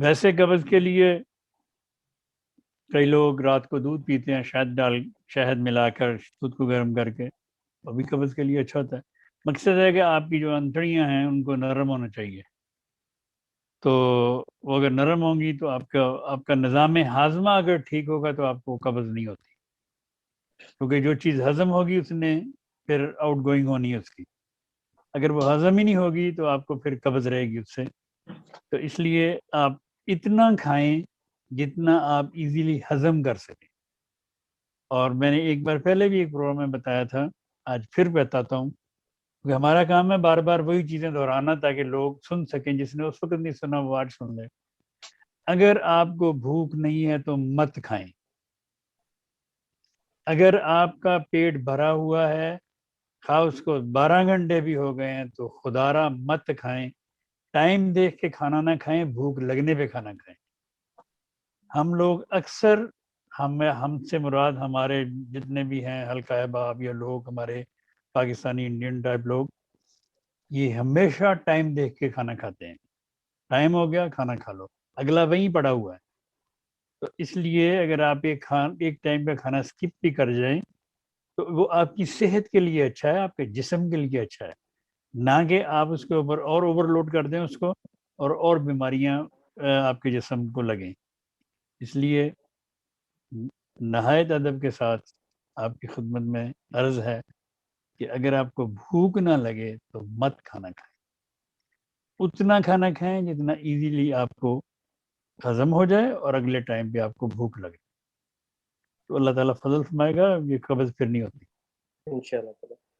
ویسے قبض کے لیے کئی لوگ رات کو دودھ پیتے ہیں شہد ملا کر دودھ کو گرم کر کے، وہ بھی قبض کے لیے اچھا ہوتا ہے۔ مقصد ہے کہ آپ کی جو انتڑیاں ہیں ان کو نرم ہونا چاہیے، تو وہ اگر نرم ہوں گی تو آپ کا نظام ہاضمہ اگر ٹھیک ہوگا تو آپ کو قبض نہیں ہوتی، کیونکہ جو چیز ہضم ہوگی اس نے پھر آؤٹ گوئنگ ہونی ہے اس کی، اگر وہ ہضم ہی نہیں ہوگی تو آپ کو پھر قبض رہے گی اس سے۔ تو اس لیے آپ اتنا کھائیں جتنا آپ ایزیلی ہضم کر سکیں، اور میں نے ایک بار پہلے بھی ایک پروگرام میں بتایا تھا، آج پھر بتاتا ہوں، کیونکہ ہمارا کام ہے بار بار وہی چیزیں دہرانا تاکہ لوگ سن سکیں، جس نے اس وقت نہیں سنا وہ آج سن لے۔ اگر آپ کو بھوک نہیں ہے تو مت کھائیں، اگر آپ کا پیٹ بھرا ہوا ہے خواہ اس کو 12 گھنٹے بھی ہو گئے ہیں تو خدارا مت کھائیں، ٹائم دیکھ کے کھانا نہ کھائیں، بھوک لگنے پہ کھانا کھائیں۔ ہم لوگ اکثر ہم سے مراد ہمارے جتنے بھی ہیں حلقہ احباب یا لوگ ہمارے پاکستانی انڈین ٹائپ لوگ، یہ ہمیشہ ٹائم دیکھ کے کھانا کھاتے ہیں، ٹائم ہو گیا کھانا کھا لو، اگلا وہیں پڑا ہوا ہے۔ تو اس لیے اگر آپ ایک ٹائم کا کھانا سکپ بھی کر جائیں تو وہ آپ کی صحت کے لیے اچھا ہے، آپ کے جسم کے لیے اچھا ہے، نہ کہ آپ اس کے اوپر اور اوور لوڈ کر دیں اس کو اور بیماریاں آپ کے جسم کو لگیں۔ اس لیے نہایت ادب کے ساتھ آپ کی خدمت میں عرض ہے کہ اگر آپ کو بھوک نہ لگے تو مت کھانا کھائیں، اتنا کھانا کھائیں جتنا ایزیلی آپ کو ہضم ہو جائے اور اگلے ٹائم پہ آپ کو بھوک لگے، تو اللہ تعالیٰ فضل فرمائے گا، یہ قبض پھر نہیں ہوتی۔ انشاءاللہ۔